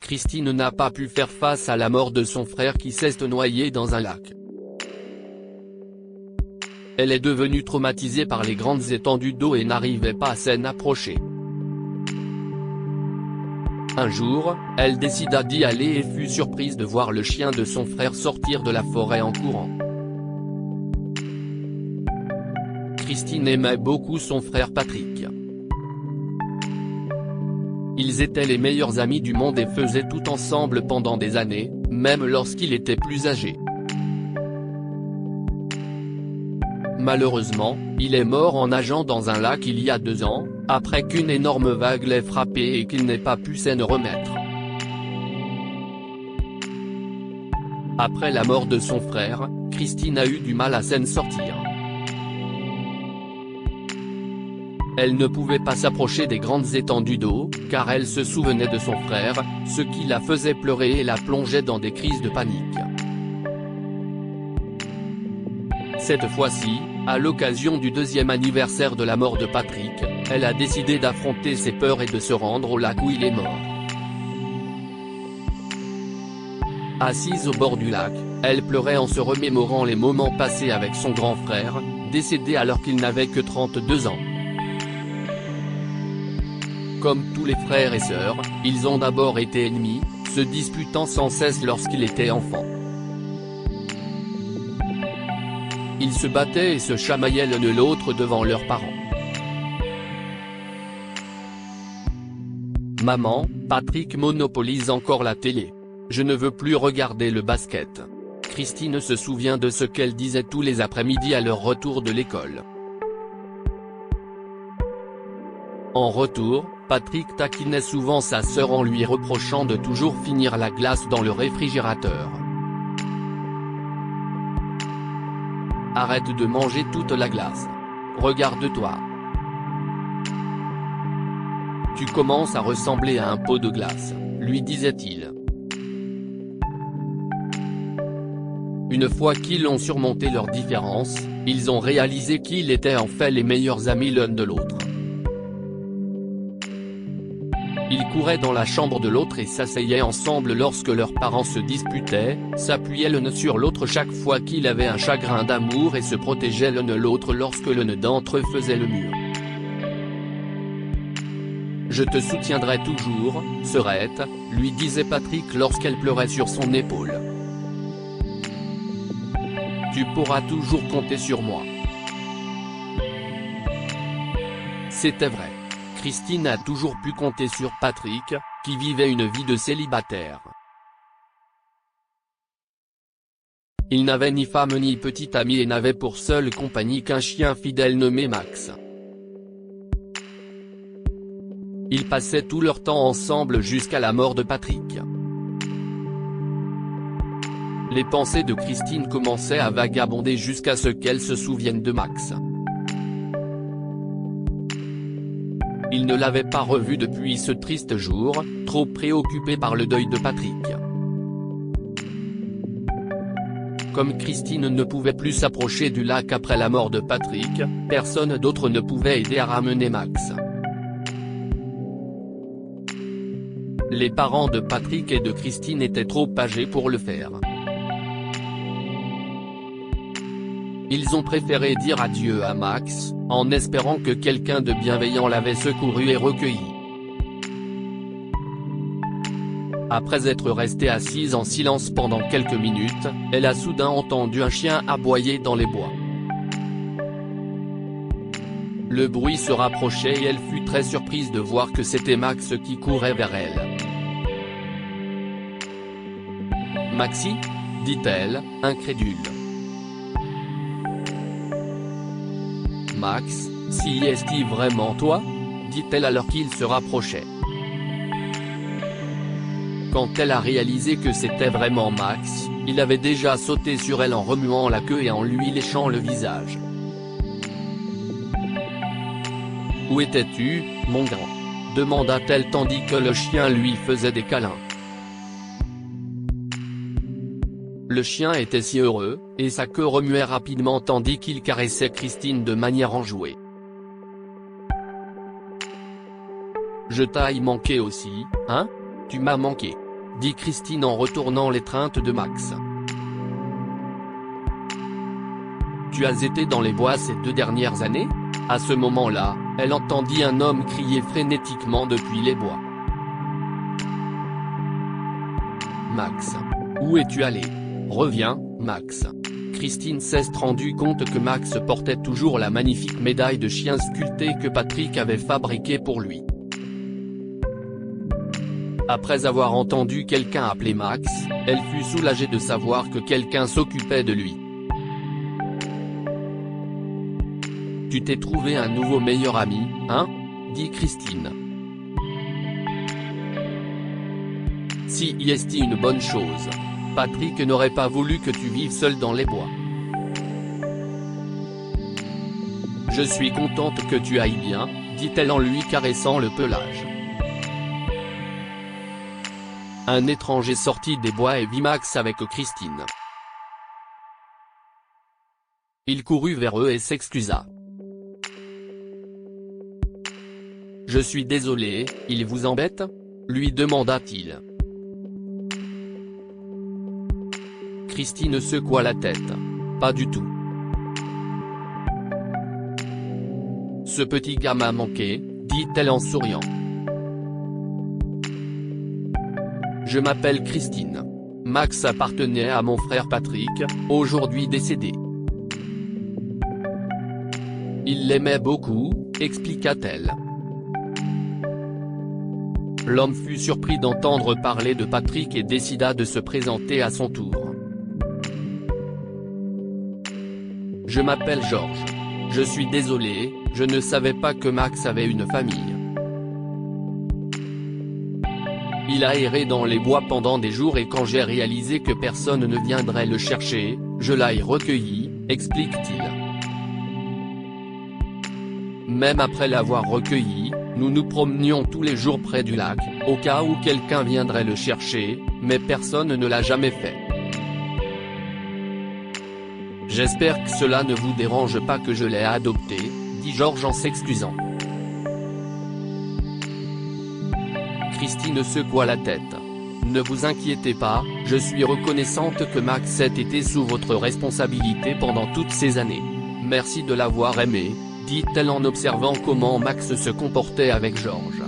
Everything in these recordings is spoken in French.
Christine n'a pas pu faire face à la mort de son frère qui s'est noyé dans un lac. Elle est devenue traumatisée par les grandes étendues d'eau et n'arrivait pas à s'en approcher. Un jour, elle décida d'y aller et fut surprise de voir le chien de son frère sortir de la forêt en courant. Christine aimait beaucoup son frère Patrick. Ils étaient les meilleurs amis du monde et faisaient tout ensemble pendant des années, même lorsqu'il était plus âgé. Malheureusement, il est mort en nageant dans un lac il y a 2 ans, après qu'une énorme vague l'ait frappé et qu'il n'ait pas pu s'en remettre. Après la mort de son frère, Christine a eu du mal à s'en sortir. Elle ne pouvait pas s'approcher des grandes étendues d'eau, car elle se souvenait de son frère, ce qui la faisait pleurer et la plongeait dans des crises de panique. Cette fois-ci, à l'occasion du 2e anniversaire de la mort de Patrick, elle a décidé d'affronter ses peurs et de se rendre au lac où il est mort. Assise au bord du lac, elle pleurait en se remémorant les moments passés avec son grand frère, décédé alors qu'il n'avait que 32 ans. Comme tous les frères et sœurs, ils ont d'abord été ennemis, se disputant sans cesse lorsqu'il était enfant. Ils se battaient et se chamaillaient l'un de l'autre devant leurs parents. Maman, Patrick monopolise encore la télé. Je ne veux plus regarder le basket. Christine se souvient de ce qu'elle disait tous les après-midi à leur retour de l'école. En retour, Patrick taquinait souvent sa sœur en lui reprochant de toujours finir la glace dans le réfrigérateur. Arrête de manger toute la glace. Regarde-toi. Tu commences à ressembler à un pot de glace, lui disait-il. Une fois qu'ils ont surmonté leurs différences, ils ont réalisé qu'ils étaient en fait les meilleurs amis l'un de l'autre. Ils couraient dans la chambre de l'autre et s'asseyaient ensemble lorsque leurs parents se disputaient, s'appuyaient l'un sur l'autre chaque fois qu'il avait un chagrin d'amour et se protégeaient l'un de l'autre lorsque l'un d'entre eux faisait le mur. Je te soutiendrai toujours, sœurette, lui disait Patrick lorsqu'elle pleurait sur son épaule. Tu pourras toujours compter sur moi. C'était vrai. Christine a toujours pu compter sur Patrick, qui vivait une vie de célibataire. Il n'avait ni femme ni petit ami et n'avait pour seule compagnie qu'un chien fidèle nommé Max. Ils passaient tout leur temps ensemble jusqu'à la mort de Patrick. Les pensées de Christine commençaient à vagabonder jusqu'à ce qu'elle se souvienne de Max. Il ne l'avait pas revu depuis ce triste jour, trop préoccupé par le deuil de Patrick. Comme Christine ne pouvait plus s'approcher du lac après la mort de Patrick, personne d'autre ne pouvait aider à ramener Max. Les parents de Patrick et de Christine étaient trop âgés pour le faire. Ils ont préféré dire adieu à Max, en espérant que quelqu'un de bienveillant l'avait secouru et recueilli. Après être restée assise en silence pendant quelques minutes, elle a soudain entendu un chien aboyer dans les bois. Le bruit se rapprochait et elle fut très surprise de voir que c'était Max qui courait vers elle. « Maxi ?» dit-elle, incrédule. « Max, si est-ce vraiment toi ?» dit-elle alors qu'il se rapprochait. Quand elle a réalisé que c'était vraiment Max, il avait déjà sauté sur elle en remuant la queue et en lui léchant le visage. « Où étais-tu, mon grand ?» demanda-t-elle tandis que le chien lui faisait des câlins. Le chien était si heureux, et sa queue remuait rapidement tandis qu'il caressait Christine de manière enjouée. « Je t'ai manqué aussi, hein ? Tu m'as manqué. » dit Christine en retournant l'étreinte de Max. Tu as été dans les bois ces 2 dernières années ? À ce moment-là, elle entendit un homme crier frénétiquement depuis les bois. Max. Où es-tu allé ? Reviens, Max. Christine s'est rendue compte que Max portait toujours la magnifique médaille de chien sculptée que Patrick avait fabriquée pour lui. Après avoir entendu quelqu'un appeler Max, elle fut soulagée de savoir que quelqu'un s'occupait de lui. Tu t'es trouvé un nouveau meilleur ami, hein ? dit Christine. Si est une bonne chose. Patrick n'aurait pas voulu que tu vives seul dans les bois. Je suis contente que tu ailles bien, dit-elle en lui caressant le pelage. Un étranger sortit des bois et vit Max avec Christine. Il courut vers eux et s'excusa. Je suis désolé, il vous embête ? lui demanda-t-il. Christine secoua la tête. Pas du tout. Ce petit gars m'a manqué, dit-elle en souriant. Je m'appelle Christine. Max appartenait à mon frère Patrick, aujourd'hui décédé. Il l'aimait beaucoup, expliqua-t-elle. L'homme fut surpris d'entendre parler de Patrick et décida de se présenter à son tour. Je m'appelle Georges. Je suis désolé, je ne savais pas que Max avait une famille. Il a erré dans les bois pendant des jours et quand j'ai réalisé que personne ne viendrait le chercher, je l'ai recueilli, explique-t-il. Même après l'avoir recueilli, nous nous promenions tous les jours près du lac, au cas où quelqu'un viendrait le chercher, mais personne ne l'a jamais fait. J'espère que cela ne vous dérange pas que je l'ai adopté, dit Georges en s'excusant. Christine secoua la tête. Ne vous inquiétez pas, je suis reconnaissante que Max ait été sous votre responsabilité pendant toutes ces années. Merci de l'avoir aimé, dit-elle en observant comment Max se comportait avec Georges.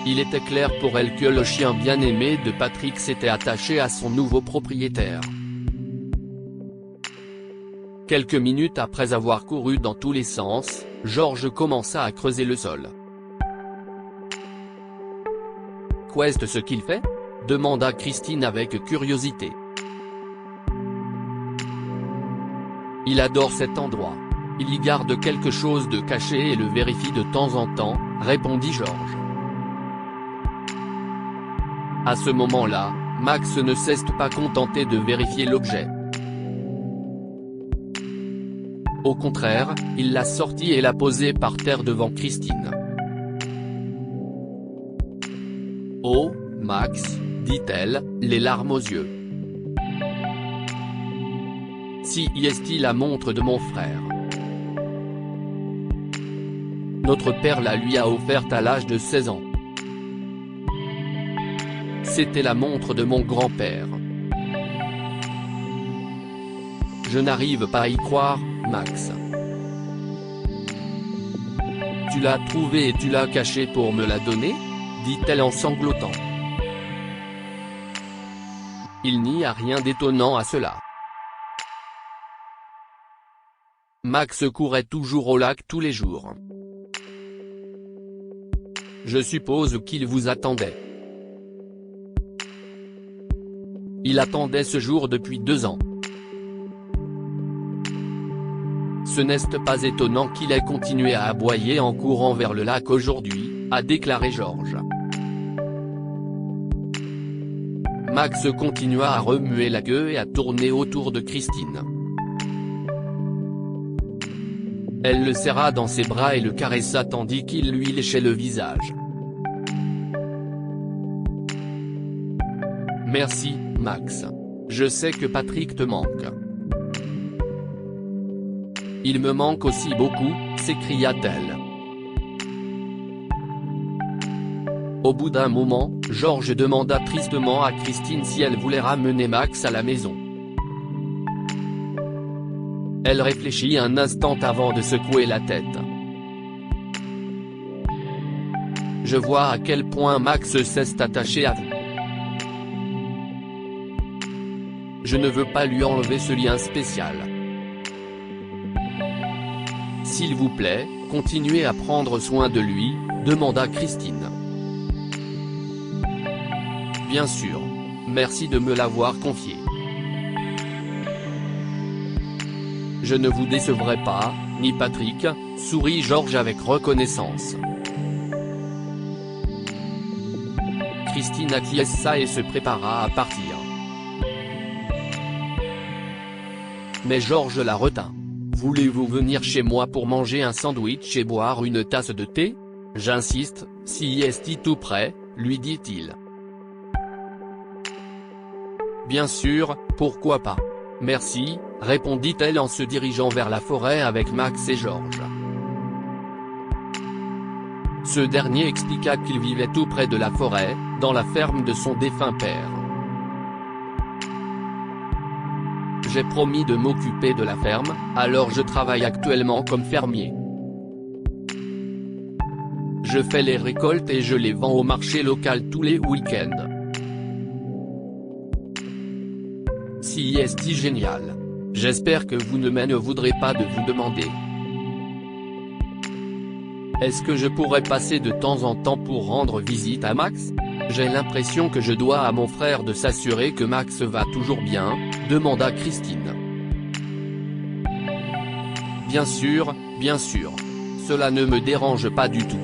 Il était clair pour elle que le chien bien-aimé de Patrick s'était attaché à son nouveau propriétaire. Quelques minutes après avoir couru dans tous les sens, Georges commença à creuser le sol. Qu'est-ce ce qu'il fait ? demanda Christine avec curiosité. Il adore cet endroit. Il y garde quelque chose de caché et le vérifie de temps en temps, répondit Georges. À ce moment-là, Max ne s'est pas contenté de vérifier l'objet. Au contraire, il l'a sorti et l'a posé par terre devant Christine. Oh, Max, dit-elle, les larmes aux yeux. Si est la montre de mon frère. Notre père la lui a offerte à l'âge de 16 ans. C'était la montre de mon grand-père. Je n'arrive pas à y croire, Max. Tu l'as trouvée et tu l'as cachée pour me la donner ? dit-elle en sanglotant. Il n'y a rien d'étonnant à cela. Max courait toujours au lac tous les jours. Je suppose qu'il vous attendait. Il attendait ce jour depuis 2 ans. Ce n'est pas étonnant qu'il ait continué à aboyer en courant vers le lac aujourd'hui, a déclaré Georges. Max continua à remuer la queue et à tourner autour de Christine. Elle le serra dans ses bras et le caressa tandis qu'il lui léchait le visage. Merci, Max. Je sais que Patrick te manque. Il me manque aussi beaucoup, s'écria-t-elle. Au bout d'un moment, George demanda tristement à Christine si elle voulait ramener Max à la maison. Elle réfléchit un instant avant de secouer la tête. Je vois à quel point Max s'est attaché à vous. Je ne veux pas lui enlever ce lien spécial. S'il vous plaît, continuez à prendre soin de lui, demanda Christine. Bien sûr. Merci de me l'avoir confié. Je ne vous décevrai pas, ni Patrick, sourit George avec reconnaissance. Christine acquiesça et se prépara à partir. Mais George la retint. Voulez-vous venir chez moi pour manger un sandwich et boire une tasse de thé? J'insiste, si est tout prêt, lui dit-il. Bien sûr, pourquoi pas. Merci, répondit-elle en se dirigeant vers la forêt avec Max et George. Ce dernier expliqua qu'il vivait tout près de la forêt, dans la ferme de son défunt père. J'ai promis de m'occuper de la ferme, alors je travaille actuellement comme fermier. Je fais les récoltes et je les vends au marché local tous les week-ends. Si est génial. J'espère que vous ne me voudrez pas de vous demander. Est-ce que je pourrais passer de temps en temps pour rendre visite à Max? J'ai l'impression que je dois à mon frère de s'assurer que Max va toujours bien, demanda Christine. Bien sûr, cela ne me dérange pas du tout.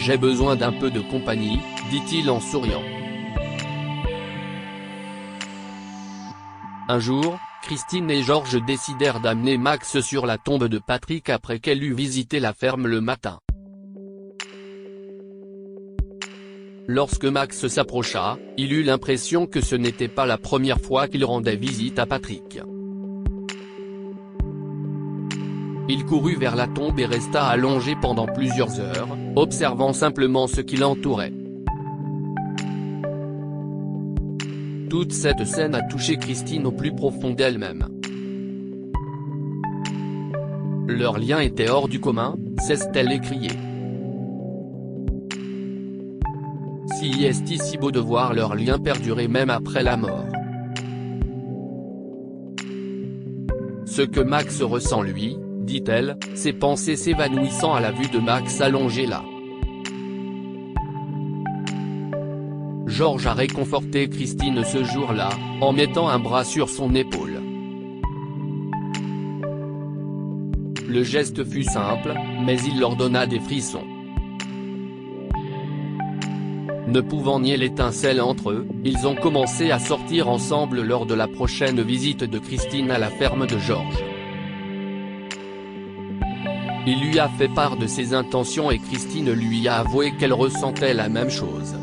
J'ai besoin d'un peu de compagnie, dit-il en souriant. Un jour, Christine et George décidèrent d'amener Max sur la tombe de Patrick après qu'elle eut visité la ferme le matin. Lorsque Max s'approcha, il eut l'impression que ce n'était pas la première fois qu'il rendait visite à Patrick. Il courut vers la tombe et resta allongé pendant plusieurs heures, observant simplement ce qui l'entourait. Toute cette scène a touché Christine au plus profond d'elle-même. Leur lien était hors du commun, s'est-elle écriée. Si est si beau de voir leur lien perdurer même après la mort. Ce que Max ressent lui, dit-elle, ses pensées s'évanouissant à la vue de Max allongé là. George a réconforté Christine ce jour-là, en mettant un bras sur son épaule. Le geste fut simple, mais il leur donna des frissons. Ne pouvant nier l'étincelle entre eux, ils ont commencé à sortir ensemble lors de la prochaine visite de Christine à la ferme de George. Il lui a fait part de ses intentions et Christine lui a avoué qu'elle ressentait la même chose.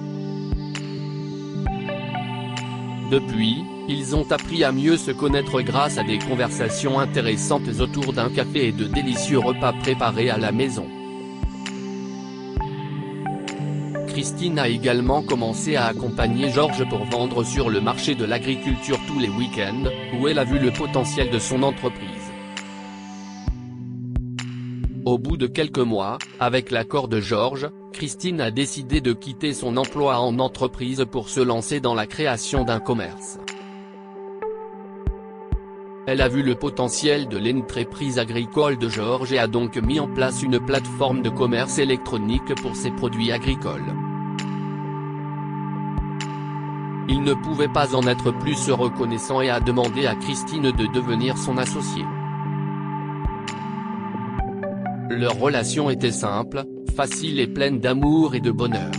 Depuis, ils ont appris à mieux se connaître grâce à des conversations intéressantes autour d'un café et de délicieux repas préparés à la maison. Christine a également commencé à accompagner George pour vendre sur le marché de l'agriculture tous les week-ends, où elle a vu le potentiel de son entreprise. Au bout de quelques mois, avec l'accord de George, Christine a décidé de quitter son emploi en entreprise pour se lancer dans la création d'un commerce. Elle a vu le potentiel de l'entreprise agricole de George et a donc mis en place une plateforme de commerce électronique pour ses produits agricoles. Il ne pouvait pas en être plus reconnaissant et a demandé à Christine de devenir son associée. Leur relation était simple, facile et pleine d'amour et de bonheur.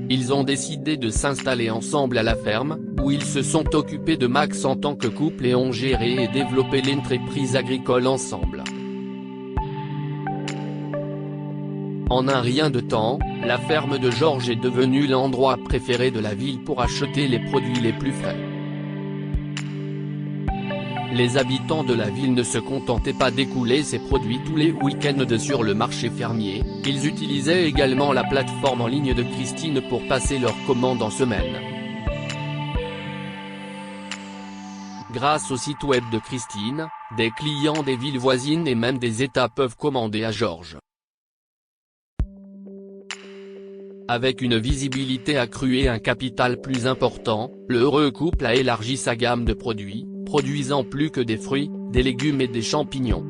Ils ont décidé de s'installer ensemble à la ferme, où ils se sont occupés de Max en tant que couple et ont géré et développé l'entreprise agricole ensemble. En un rien de temps, la ferme de George est devenue l'endroit préféré de la ville pour acheter les produits les plus frais. Les habitants de la ville ne se contentaient pas d'écouler ces produits tous les week-ends sur le marché fermier, ils utilisaient également la plateforme en ligne de Christine pour passer leurs commandes en semaine. Grâce au site web de Christine, des clients des villes voisines et même des États peuvent commander à Georges. Avec une visibilité accrue et un capital plus important, le heureux couple a élargi sa gamme de produits, produisant plus que des fruits, des légumes et des champignons.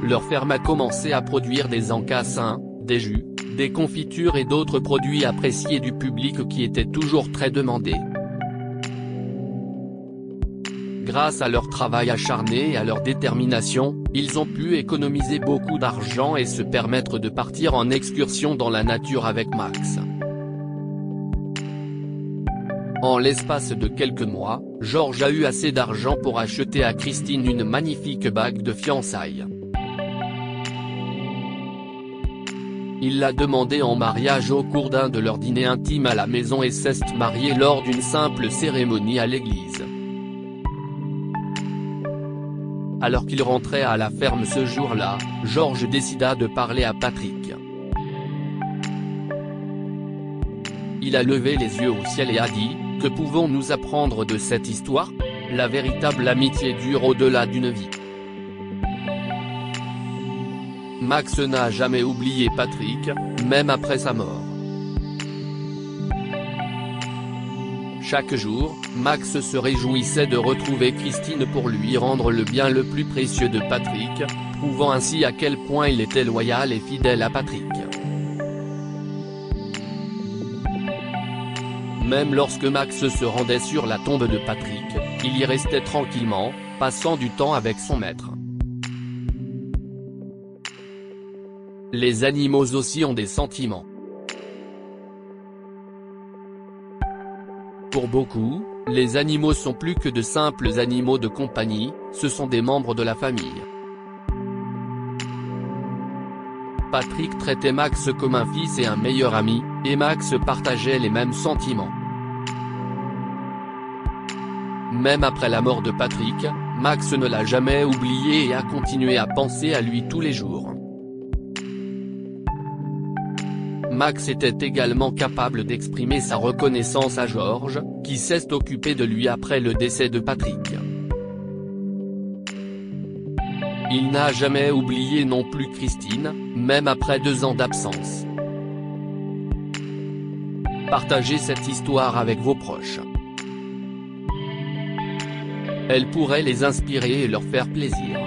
Leur ferme a commencé à produire des encassins, des jus, des confitures et d'autres produits appréciés du public qui étaient toujours très demandés. Grâce à leur travail acharné et à leur détermination, ils ont pu économiser beaucoup d'argent et se permettre de partir en excursion dans la nature avec Max. En l'espace de quelques mois, Georges a eu assez d'argent pour acheter à Christine une magnifique bague de fiançailles. Il l'a demandée en mariage au cours d'un de leurs dîners intimes à la maison et s'est marié lors d'une simple cérémonie à l'église. Alors qu'il rentrait à la ferme ce jour-là, Georges décida de parler à Patrick. Il a levé les yeux au ciel et a dit : « Que pouvons-nous apprendre de cette histoire ? La véritable amitié dure au-delà d'une vie. » Max n'a jamais oublié Patrick, même après sa mort. Chaque jour, Max se réjouissait de retrouver Christine pour lui rendre le bien le plus précieux de Patrick, prouvant ainsi à quel point il était loyal et fidèle à Patrick. Même lorsque Max se rendait sur la tombe de Patrick, il y restait tranquillement, passant du temps avec son maître. Les animaux aussi ont des sentiments. Pour beaucoup, les animaux sont plus que de simples animaux de compagnie, ce sont des membres de la famille. Patrick traitait Max comme un fils et un meilleur ami, et Max partageait les mêmes sentiments. Même après la mort de Patrick, Max ne l'a jamais oublié et a continué à penser à lui tous les jours. Max était également capable d'exprimer sa reconnaissance à Georges, qui s'est occupé de lui après le décès de Patrick. Il n'a jamais oublié non plus Christine, même après 2 ans d'absence. Partagez cette histoire avec vos proches. Elle pourrait les inspirer et leur faire plaisir.